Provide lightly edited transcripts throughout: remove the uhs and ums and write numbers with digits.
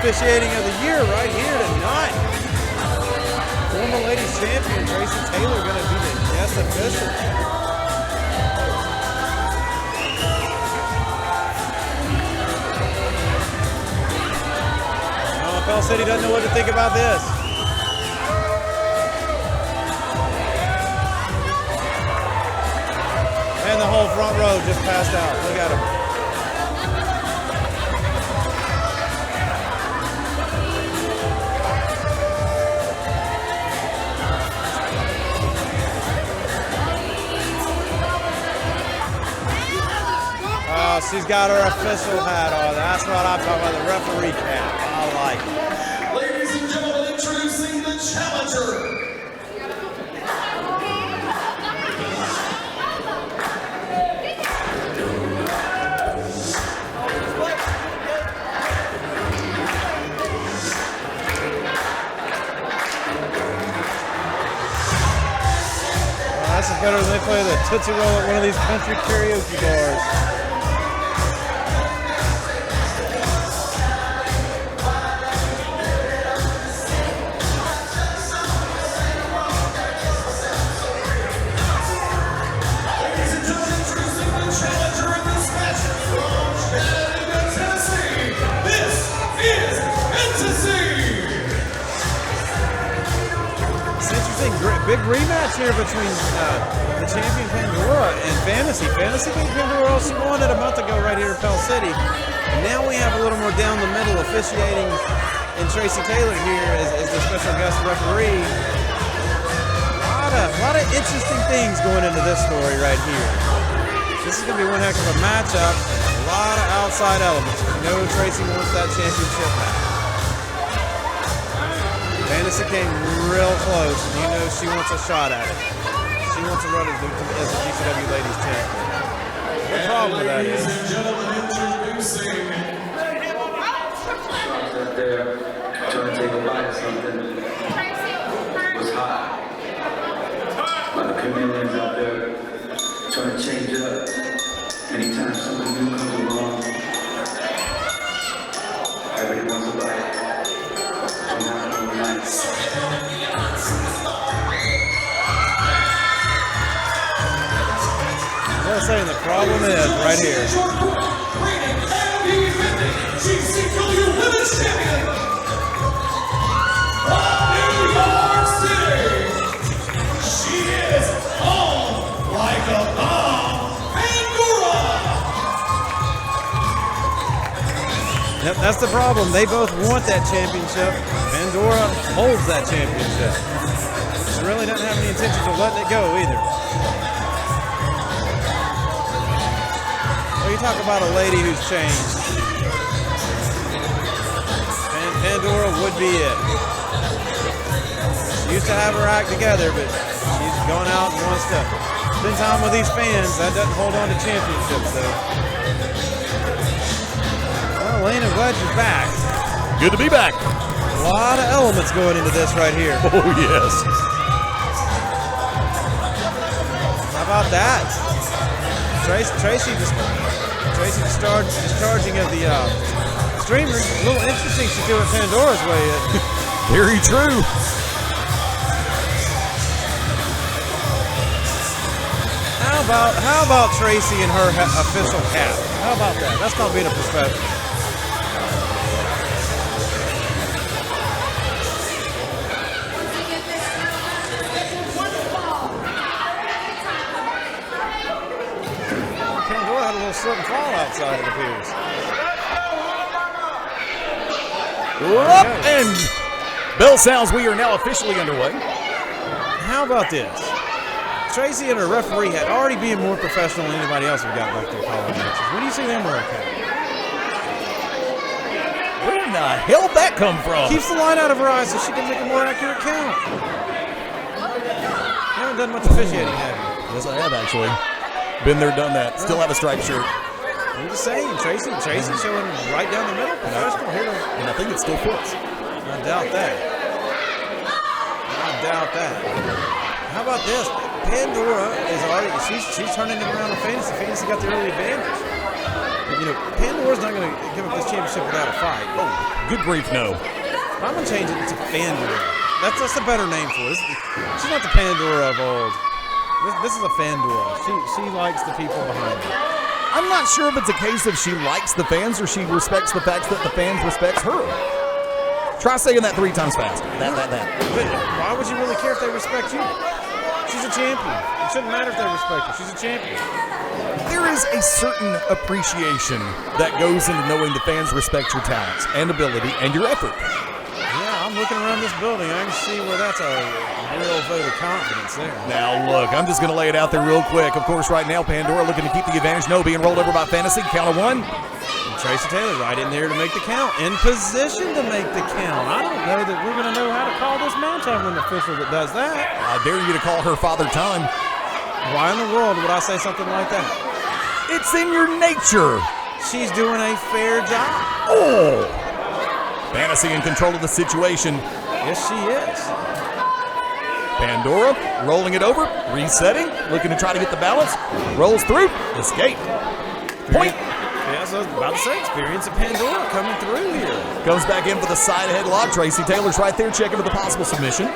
officiating of the year right here tonight. Former ladies champion Tracy Taylor going to be the guest official. Pell City doesn't know what to think about this. And the whole front row just passed out. Look at him. Oh, she's got her official hat on. That's what I'm talking about, the referee cap. I like it. Ladies and gentlemen, introducing the challenger. This is better than they play the Tootsie Roll at one of these country karaoke bars. Ladies and gentlemen, introducing the challenger in this match from Chattanooga, Tennessee. This is Fantasy. It's interesting, big rematch here between the champion Pandora and Fantasy. Fantasy beat Pandora she won it a month ago right here in Pell City. And now we have a little more down the middle officiating in Tracy Taylor here as the special guest referee. A lot of interesting things going into this story right here. This is going to be one heck of a matchup. A lot of outside elements. We know Tracy wants that championship back. Fantasy came real close, and you know she wants a shot at it. She wants to run as the GCW Ladies Champion. The problem with that is, Ladies and gentlemen, introducing. Out there trying to take a bite of something. It was hot. A lot of chameleons out there trying to change it up. Anytime something new comes along, everybody wants a bite. Don't happen overnight. I'm saying the problem is right here. Reigning and defending GCW Women's Champion from New York City. She is on like a bomb, Pandora. Yep, that's the problem. They both want that championship. Pandora holds that championship. She really doesn't have any intentions of letting it go either. Well, you talk about a lady who's changed. Pandora would be it. She used to have her act together, but she's gone out and wants to spend time with these fans. That doesn't hold on to championships, though. Well, Lane and Wedge is back. Good to be back. A lot of elements going into this right here. Oh, yes. How about that? Tracy discharging of the streamers. A little interesting she threw it Pandora's way in. Very true. How about Tracy and her official cap? How about that? That's not being a professional. Pandora had a little slip and fall outside, it appears. Up and bell sounds. We are now officially underway. How about this? Tracy and her referee had already been more professional than anybody else we've got back there calling matches. When do you see them wear a cap? Where in the hell did that come from? Keeps the line out of her eyes so she can make a more accurate count. You haven't done much officiating, have you? Yes, I have actually. Been there, done that. Still have a striped shirt. I'm just saying, Tracy showing right down the middle, professional here. And I think it still fits. I doubt that. How about this? Pandora is already, she's turning it around on Fantasy. Fantasy got the early advantage. you know, Pandora's not going to give up this championship without a fight. Oh, good grief, no. I'm going to change it to Pandora. That's a better name for it. She's not the Pandora of old. This is a Pandora. She likes the people behind her. I'm not sure if it's a case of she likes the fans or she respects the fact that the fans respects her. Try saying that 3 times fast. That. But why would you really care if they respect you? She's a champion. It shouldn't matter if they respect her. She's a champion. There is a certain appreciation that goes into knowing the fans respect your talents and ability and your effort. Yeah, I'm looking around this building. I can see where that's a real vote of confidence there. Now, look, I'm just going to lay it out there real quick. Of course, right now, Pandora looking to keep the advantage. No, being rolled over by Fantasy. Count of 1. And Tracy Taylor right in there to make the count. In position to make the count. I don't know that we're going to know how to call this matchup when the official that does that. I dare you to call her Father Time. Why in the world would I say something like that? It's in your nature. She's doing a fair job. Oh! Fantasy in control of the situation. Yes, she is. Pandora rolling it over, resetting, looking to try to get the balance. Rolls through, escape. Point. Yeah, so I was about to say, experience of Pandora coming through here. Goes back in for the side headlock. Tracy Taylor's right there checking for the possible submission.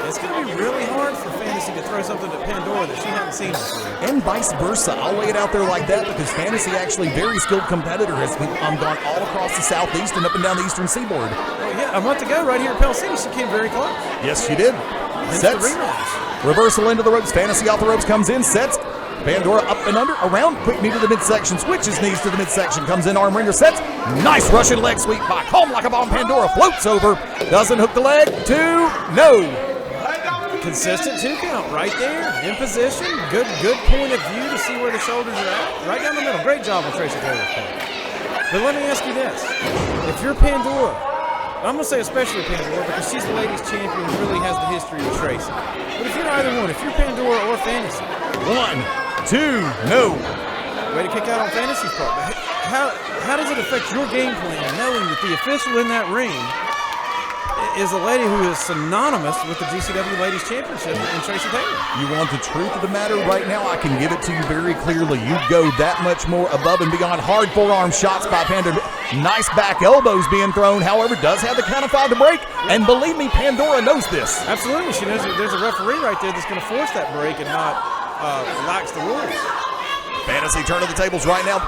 It's going to be really hard for Fantasy to throw something at Pandora that she hasn't seen before. And vice versa. I'll lay it out there like that because Fantasy, actually very skilled competitor, has been gone all across the Southeast and up and down the Eastern Seaboard. Oh, yeah, a month ago right here at Pell City, she came very close. Yes, she did. Hence Sets. the rematch. Reversal into the ropes. Fantasy off the ropes, comes in, sets. Pandora up and under, around, quick knee to the midsection, switches knees to the midsection, comes in, arm wringer, sets. Nice Russian leg sweep by Calm Like a Bomb. Pandora floats over, doesn't hook the leg, 2, no. Consistent 2 count right there, in position. Good point of view to see where the shoulders are at. Right down the middle. Great job on Tracy Taylor's part. But let me ask you this. If you're Pandora, I'm going to say especially Pandora because she's the ladies champion and really has the history of Tracy. But if you're either one, if you're Pandora or Fantasy. 1, 2, no. Way to kick out on Fantasy's part. But how does it affect your game plan knowing that the official in that ring is a lady who is synonymous with the GCW Ladies Championship in Tracy Taylor? You want the truth of the matter right now? I can give it to you very clearly. You go that much more above and beyond. Hard forearm shots by Pandora. Nice back elbows being thrown. However, does have the count of 5 to break. And believe me, Pandora knows this. Absolutely. She knows that there's a referee right there that's going to force that break and not relax the rules. Fantasy turn of the tables right now.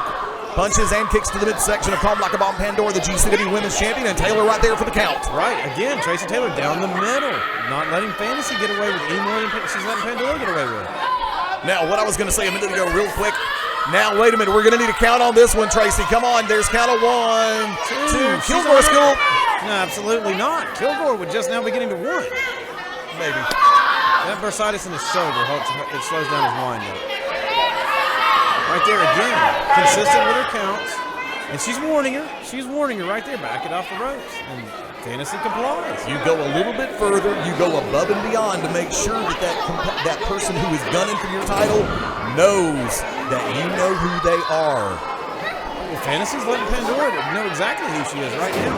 Punches and kicks to the midsection of Calm Like a Bomb. Pandora, the GCW Women's Champion, and Taylor right there for the count. Right, again, Tracy Taylor down the middle, not letting Fantasy get away with any more than she's letting Pandora get away with. Now, what I was going to say a minute ago, real quick. Now, wait a minute, we're going to need a count on this one, Tracy. Come on, there's count of 1, 2. Kilgore school. No, absolutely not. Kilgore would just now be getting to 1. Maybe. That bursitis in his shoulder helps, it slows down his wind up. Right there again, consistent with her counts. And she's warning her. She's warning her right there. Back it off the ropes. And Fantasy complies. You go a little bit further. You go above and beyond to make sure that that person who is gunning for your title knows that you know who they are. Well, Fantasy's letting Pandora know exactly who she is right now.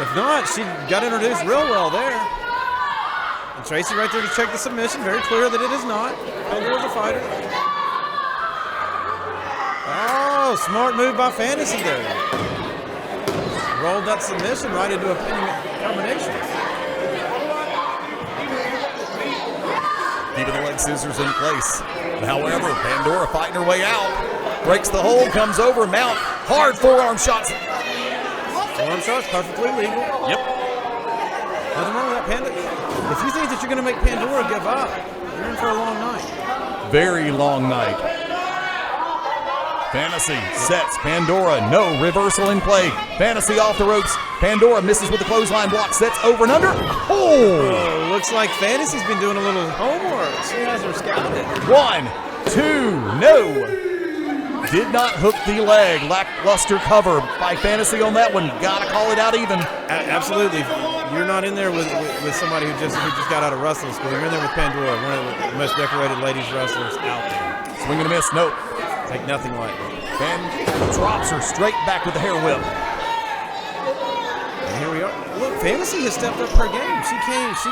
If not, she got introduced real well there. And Tracy right there to check the submission. Very clear that it is not. Pandora's a fighter. Oh, smart move by Fantasy there. Rolled that submission right into a pinning combination. Keeping the leg scissors in place. However, Pandora fighting her way out. Breaks the hold, comes over, mount. Hard forearm shots. Forearm shots, perfectly legal. Yep. Nothing wrong with that, Panda. If you think that you're going to make Pandora give up, you're in for a long night. Very long night. Fantasy sets Pandora, no reversal in play. Fantasy off the ropes. Pandora misses with the clothesline block, sets over and under. Oh! Looks like Fantasy's been doing a little homework. She has her scouted. 1, 2, no. Did not hook the leg. Lackluster cover by Fantasy on that one. Gotta call it out even. Absolutely. You're not in there with somebody who just got out of wrestling school. You're in there with Pandora, one of the most decorated ladies wrestlers out there. Swing and a miss, no. Take nothing lightly. Ben drops her straight back with the hair whip. And here we are. Look, Fantasy has stepped up her game. She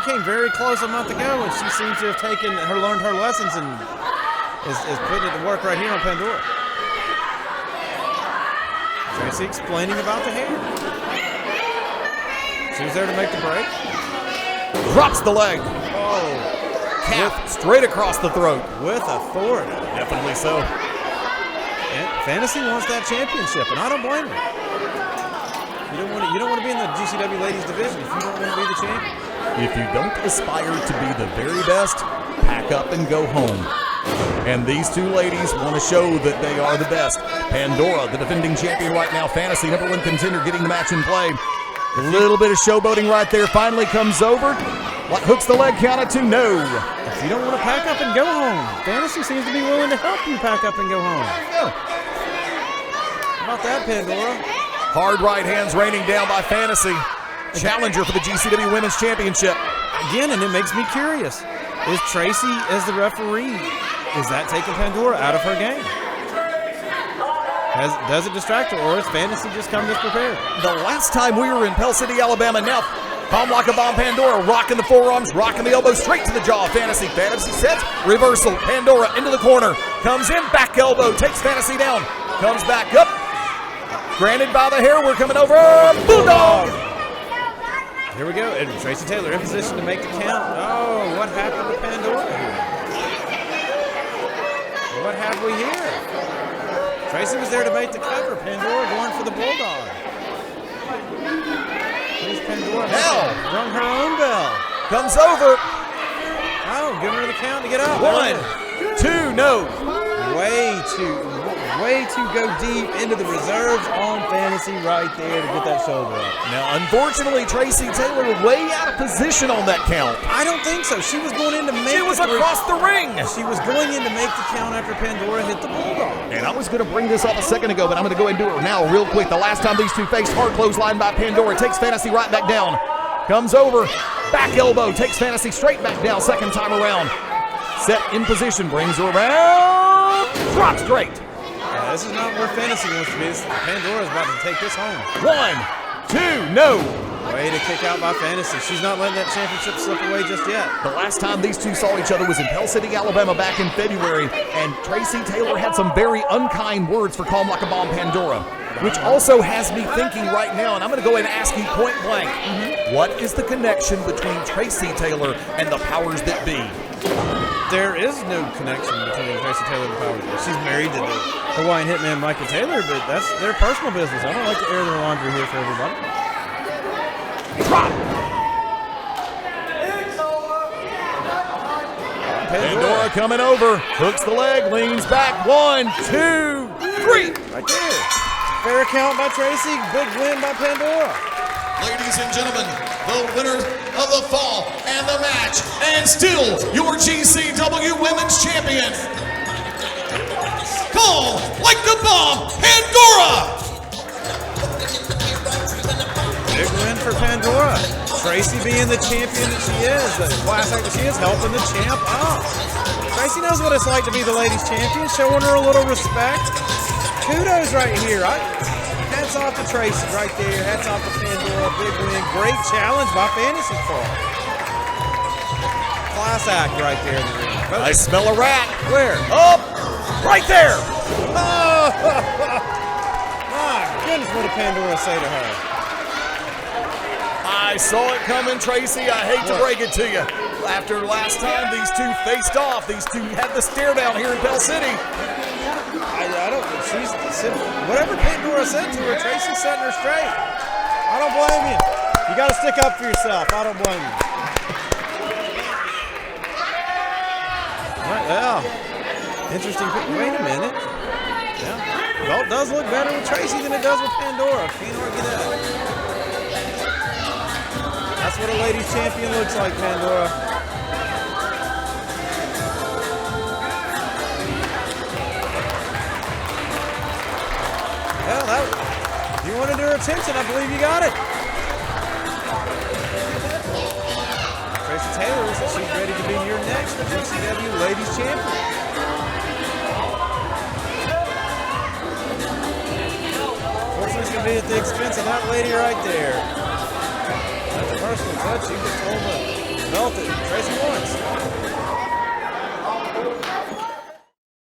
came very close a month ago, and she seems to have learned her lessons and is putting it to work right here on Pandora. Tracy explaining about the hair. She was there to make the break. Drops the leg. Oh, Calf straight across the throat. with authority. Definitely so. And Fantasy wants that championship, and I don't blame her. You don't want to be in the GCW ladies division if you don't want to be the champion. If you don't aspire to be the very best, pack up and go home. And these two ladies want to show that they are the best. Pandora, the defending champion right now, Fantasy, #1 contender, getting the match in play. A little bit of showboating right there. Finally comes over. What, hooks the leg count of 2? No. If you don't want to pack up and go home, Fantasy seems to be willing to help you pack up and go home. How about that, Pandora? Hard right hands raining down by Fantasy. Challenger for the GCW Women's Championship. Again, and it makes me curious. Is Tracy, as the referee, is that taking Pandora out of her game? Does it distract her, or is Fantasy just come disprepared? The last time we were in Pell City, Alabama, now palm like a bomb, Pandora rocking the forearms, rocking the elbow straight to the jaw. Fantasy sets, reversal. Pandora into the corner, comes in, back elbow, takes Fantasy down, comes back up. Granted by the hair, we're coming over. Bulldog! Here we go, and Tracy Taylor in position to make the count. Oh, what happened to Pandora here? What have we here? Tracy was there to make the cover. Pandora going for the Bulldog. Here's Pandora. Now. Rung her own bell. Comes over. Oh, giving her the count to get up. 1, 2, no. Way to go deep into the reserves on Fantasy right there to get that shoulder up. Now, unfortunately, Tracy Taylor way out of position on that count. I don't think so. She was going in to make She was across the ring. She was going in to make the count after Pandora hit the Bulldog. And I was going to bring this up a second ago, but I'm going to go ahead and do it now real quick. The last time these two faced, hard clothesline by Pandora, takes Fantasy right back down. Comes over, back elbow, takes Fantasy straight back down second time around. Set in position, brings her around, drop straight. This is not where Fantasy wants to be. Pandora's about to take this home. 1, 2, no. Way to kick out by Fantasy. She's not letting that championship slip away just yet. The last time these two saw each other was in Pell City, Alabama back in February, and Tracy Taylor had some very unkind words for Calm Like a Bomb Pandora, which also has me thinking right now, and I'm going to go ahead and ask you point blank, what is the connection between Tracy Taylor and the powers that be? There is no connection between Tracy Taylor and the powers that be. She's married to the Hawaiian hitman Michael Taylor, but that's their personal business. I don't like to air their laundry here for everybody. Drop! Pandora coming over, hooks the leg, leans back. 1, 2, 3. Right there. Fair count by Tracy, big win by Pandora. Ladies and gentlemen, the winner of the fall and the match, and still your GCW Women's Champion, Calm Like the Bomb, Pandora! Big win for Pandora. Tracy being the champion that she is, the class act that she is, helping the champ up. Tracy knows what it's like to be the ladies champion, showing her a little respect. Kudos right here. Hats off to Tracy right there. Hats off to Pandora. Big win. Great challenge by Fantasy Fall. Class act right there in the ring. I smell a rat. Where? Up! Right there! Oh! My goodness, what did Pandora say to her? I saw it coming, Tracy. I hate to break it to you. After last time these two faced off, these two had the stare down here in Pell City. I don't. She's whatever Pandora said to her. Tracy's setting her straight. I don't blame you. You got to stick up for yourself. I don't blame you. Right, well, interesting. Wait a minute. Yeah, well, it does look better with Tracy than it does with Pandora. Can't argue that. That's what a ladies champion looks like, Pandora. Well, if you wanted her attention, I believe you got it. Tracy Taylor says she's ready to be your next GCW Ladies Champion. Unfortunately, it's going to be at the expense of that lady right there. That's a personal touch. You can hold the belt that Tracy wants.